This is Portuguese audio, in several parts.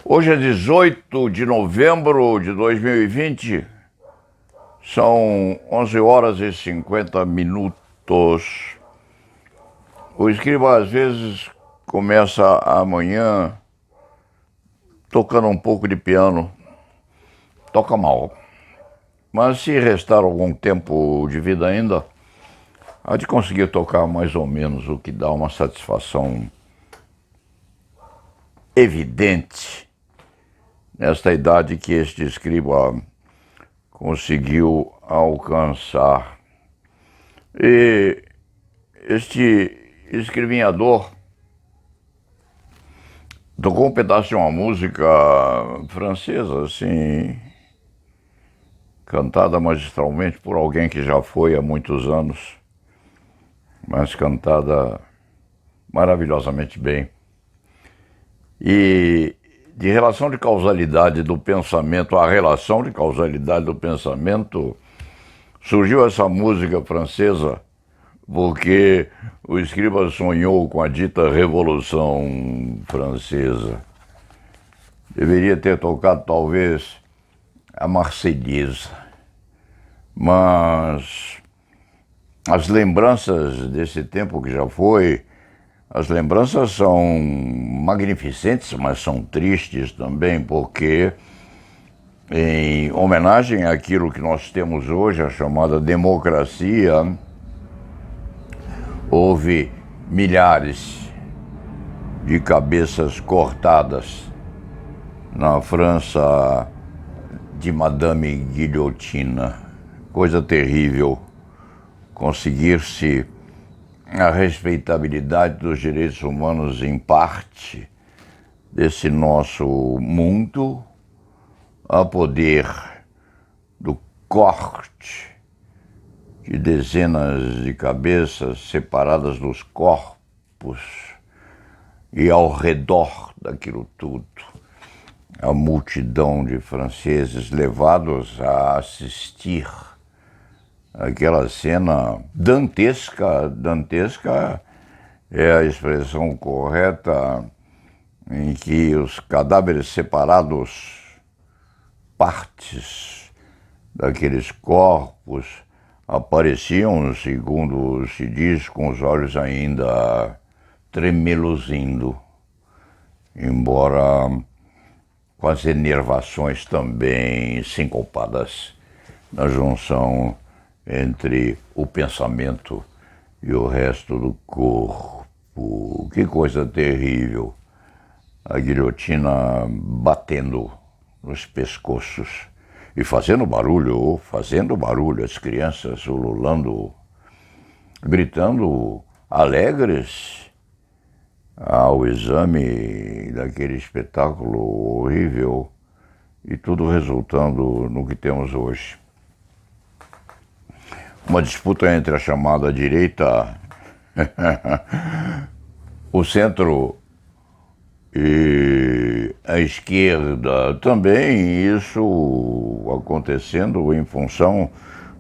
Hoje é 18 de novembro de 2020, são 11 horas e 50 minutos. O escriba às vezes começa amanhã tocando um pouco de piano, toca mal, mas se restar algum tempo de vida ainda, há de conseguir tocar mais ou menos, o que dá uma satisfação evidente nesta idade que este escriba conseguiu alcançar. E este escrivinhador tocou um pedaço de uma música francesa, assim, cantada magistralmente por alguém que já foi há muitos anos, mas cantada maravilhosamente bem. E de relação de causalidade do pensamento, a relação de causalidade do pensamento, surgiu essa música francesa porque o escriba sonhou com a dita Revolução Francesa. Deveria ter tocado talvez a Marseillaise, mas as lembranças desse tempo que já foi, as lembranças são magnificentes, mas são tristes também, porque em homenagem àquilo que nós temos hoje, a chamada democracia, houve milhares de cabeças cortadas na França de Madame Guilhotina. Coisa terrível conseguir-se a respeitabilidade dos direitos humanos em parte desse nosso mundo, a poder do corte de dezenas de cabeças separadas dos corpos e ao redor daquilo tudo, a multidão de franceses levados a assistir aquela cena dantesca. Dantesca é a expressão correta, em que os cadáveres separados, partes daqueles corpos, apareciam, segundo se diz, com os olhos ainda tremeluzindo, embora com as enervações também sincopadas na junção entre o pensamento e o resto do corpo. Que coisa terrível! A guilhotina batendo nos pescoços e fazendo barulho, as crianças ululando, gritando alegres ao exame daquele espetáculo horrível, e tudo resultando no que temos hoje. Uma disputa entre a chamada direita, o centro e a esquerda também, isso acontecendo em função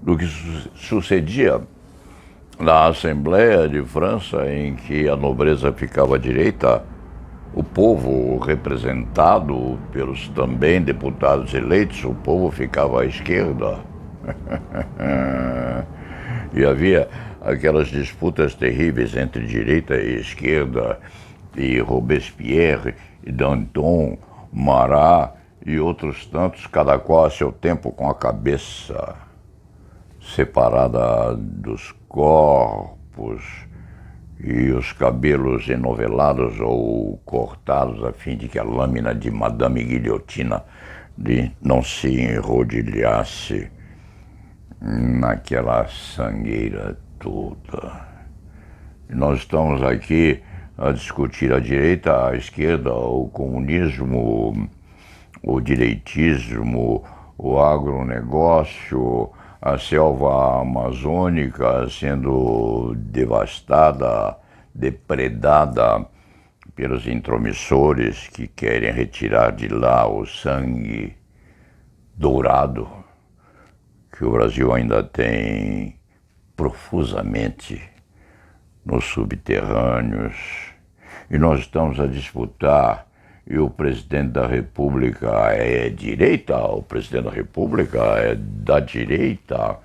do que sucedia na Assembleia de França, em que a nobreza ficava à direita, o povo representado pelos também deputados eleitos, o povo ficava à esquerda. E havia aquelas disputas terríveis entre direita e esquerda, e Robespierre, e Danton, Marat e outros tantos, cada qual a seu tempo, com a cabeça separada dos corpos e os cabelos enovelados ou cortados, a fim de que a lâmina de Madame Guilhotina não se enrodilhasse naquela sangueira toda. E nós estamos aqui a discutir a direita, a esquerda, o comunismo, o direitismo, o agronegócio, a selva amazônica sendo devastada, depredada pelos intromissores que querem retirar de lá o sangue dourado que o Brasil ainda tem profusamente nos subterrâneos. E nós estamos a disputar e o presidente da República é direita, o presidente da República é da direita.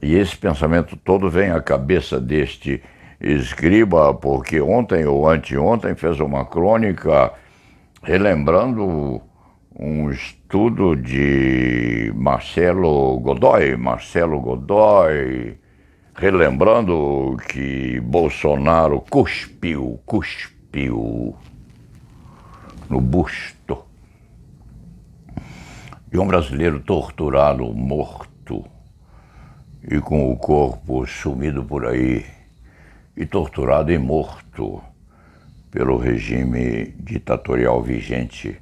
E esse pensamento todo vem à cabeça deste escriba, porque ontem ou anteontem fez uma crônica relembrando um estudo de Marcelo Godoy, relembrando que Bolsonaro cuspiu no busto de um brasileiro torturado, morto, e com o corpo sumido por aí, e torturado e morto pelo regime ditatorial vigente.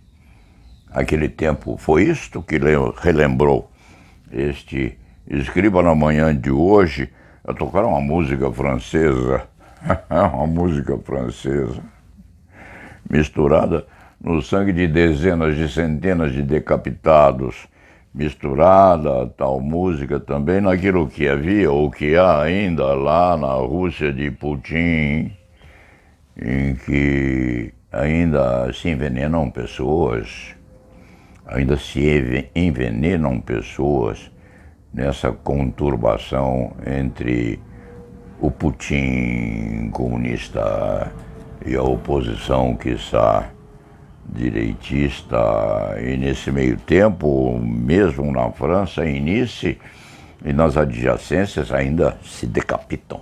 Aquele tempo, foi isto que relembrou este escriba na manhã de hoje, a tocar uma música francesa, uma música francesa, misturada no sangue de dezenas de centenas de decapitados, misturada tal música também naquilo que havia ou que há ainda lá na Rússia de Putin, em que ainda se envenenam pessoas, nessa conturbação entre o Putin comunista e a oposição, quiçá direitista, e nesse meio tempo, mesmo na França, em Nice e nas adjacências, ainda se decapitam.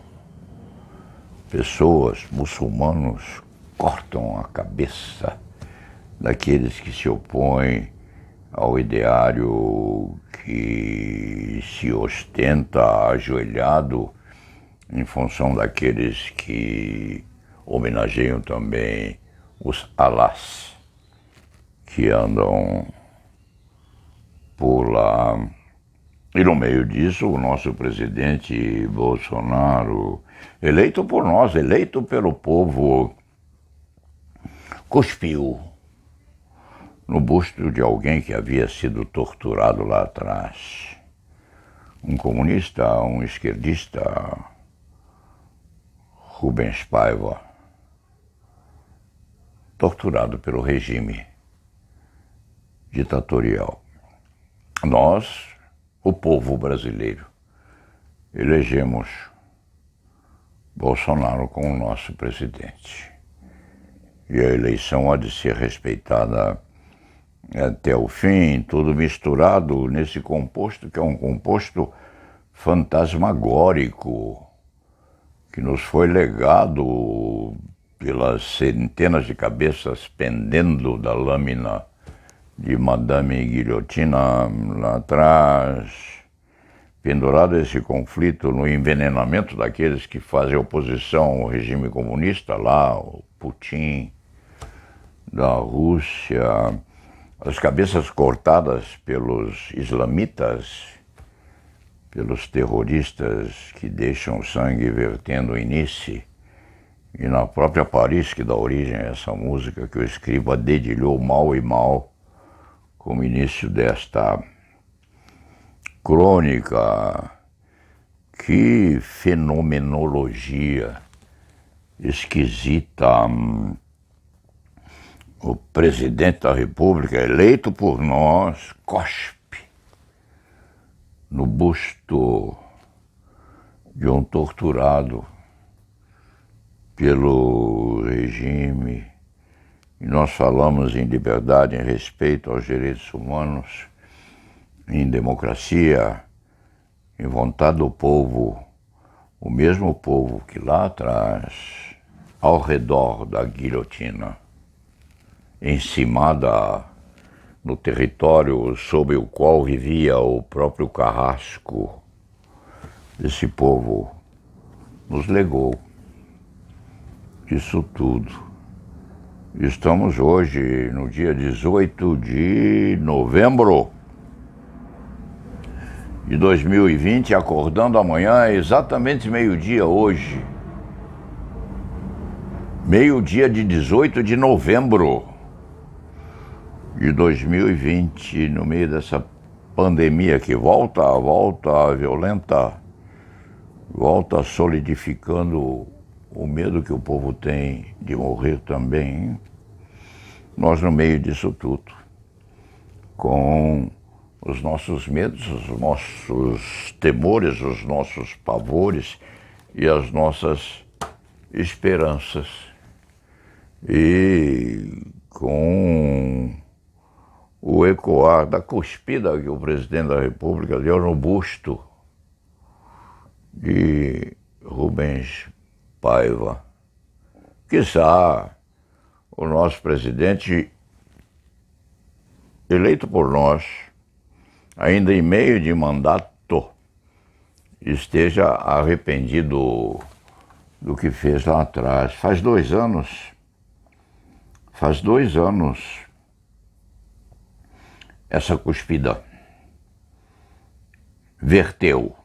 Pessoas, muçulmanos, cortam a cabeça daqueles que se opõem ao ideário que se ostenta ajoelhado em função daqueles que homenageiam também os Alás que andam por lá. E no meio disso, o nosso presidente Bolsonaro, eleito por nós, eleito pelo povo, cuspiu no busto de alguém que havia sido torturado lá atrás. Um comunista, um esquerdista, Rubens Paiva, torturado pelo regime ditatorial. Nós, o povo brasileiro, elegemos Bolsonaro como nosso presidente. E a eleição há de ser respeitada até o fim, tudo misturado nesse composto que é um composto fantasmagórico, que nos foi legado pelas centenas de cabeças pendendo da lâmina de Madame Guilhotina lá atrás, pendurado esse conflito no envenenamento daqueles que fazem oposição ao regime comunista lá, o Putin da Rússia, as cabeças cortadas pelos islamitas, pelos terroristas que deixam sangue vertendo em Nice, e na própria Paris, que dá origem a essa música que o escriba dedilhou mal e mal como início desta crônica. Que fenomenologia esquisita. O presidente da República, eleito por nós, cospe no busto de um torturado pelo regime. E nós falamos em liberdade, em respeito aos direitos humanos, em democracia, em vontade do povo, o mesmo povo que lá atrás, ao redor da guilhotina, encimada no território sob o qual vivia o próprio Carrasco, esse povo nos legou isso tudo. Estamos hoje no dia 18 de novembro de 2020, acordando amanhã, exatamente meio-dia hoje. Meio-dia de 18 de novembro de 2020, no meio dessa pandemia que volta violenta, volta solidificando o medo que o povo tem de morrer também. nós no meio disso tudo, com os nossos medos, os nossos temores, os nossos pavores e as nossas esperanças. E com o ecoar da cuspida que o presidente da República deu no busto de Rubens Paiva, quiçá o nosso presidente, eleito por nós, ainda em meio de mandato, esteja arrependido do que fez lá atrás. Faz 2 anos essa cuspida verteu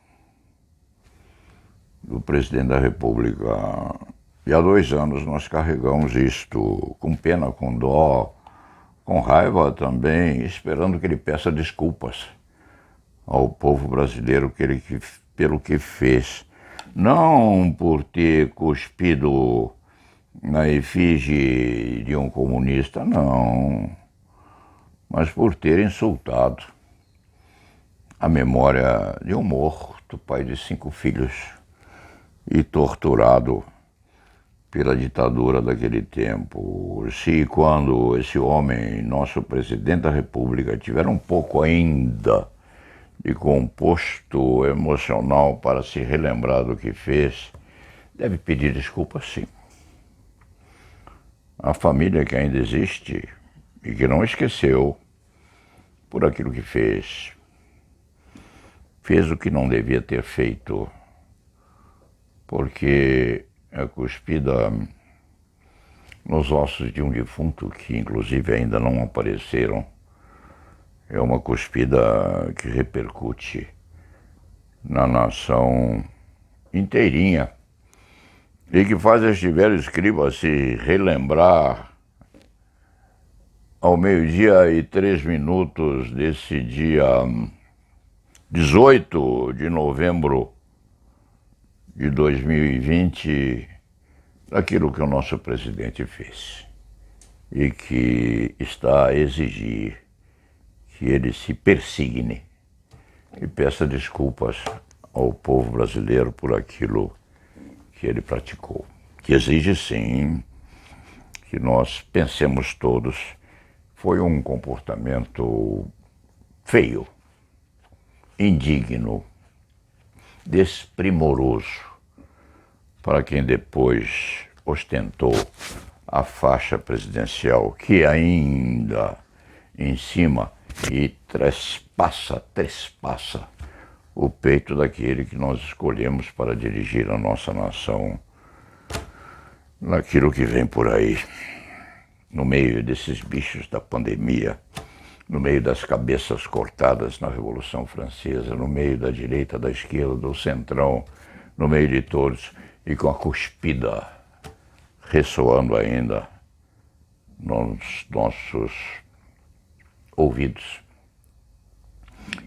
do presidente da República. E há 2 anos nós carregamos isto com pena, com dó, com raiva também, esperando que ele peça desculpas ao povo brasileiro pelo que fez. Não por ter cuspido na efígie de um comunista, não, mas por ter insultado a memória de um morto, pai de 5 filhos, e torturado pela ditadura daquele tempo. Se quando esse homem, nosso presidente da República, tiver um pouco ainda de composto emocional para se relembrar do que fez, deve pedir desculpas, sim. A família que ainda existe e que não esqueceu por aquilo que fez. Fez o que não devia ter feito, porque a cuspida nos ossos de um defunto, que inclusive ainda não apareceram, é uma cuspida que repercute na nação inteirinha e que faz este velho escriba se relembrar ao 12h03 desse dia 18 de novembro de 2020, daquilo que o nosso presidente fez e que está a exigir que ele se persigne e peça desculpas ao povo brasileiro por aquilo que ele praticou. Que exige, sim, que nós pensemos todos, foi um comportamento feio, indigno, desprimoroso para quem depois ostentou a faixa presidencial, que ainda em cima e trespassa o peito daquele que nós escolhemos para dirigir a nossa nação naquilo que vem por aí, no meio desses bichos da pandemia, no meio das cabeças cortadas na Revolução Francesa, no meio da direita, da esquerda, do centrão, no meio de todos, e com a cuspida ressoando ainda nos nossos ouvidos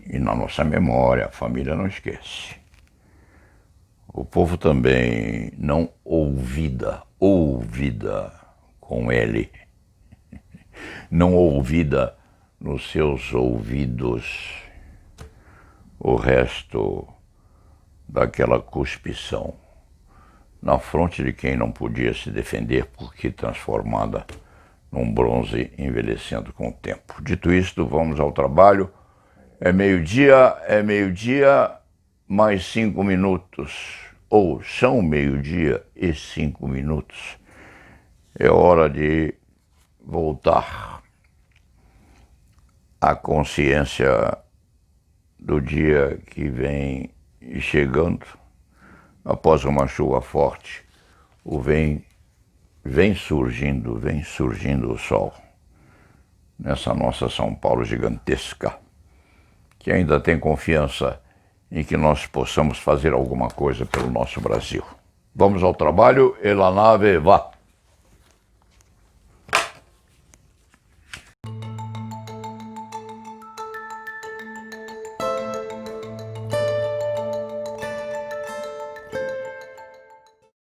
e na nossa memória. A família não esquece. O povo também não ouvida com L, não ouvida nos seus ouvidos o resto daquela cuspição na fronte de quem não podia se defender porque transformada num bronze envelhecendo com o tempo. Dito isto, vamos ao trabalho. É meio-dia, mais 5 minutos, ou são 12h05. É hora de voltar à consciência do dia que vem chegando, após uma chuva forte. Vem surgindo o sol nessa nossa São Paulo gigantesca, que ainda tem confiança em que nós possamos fazer alguma coisa pelo nosso Brasil. Vamos ao trabalho, e la nave va.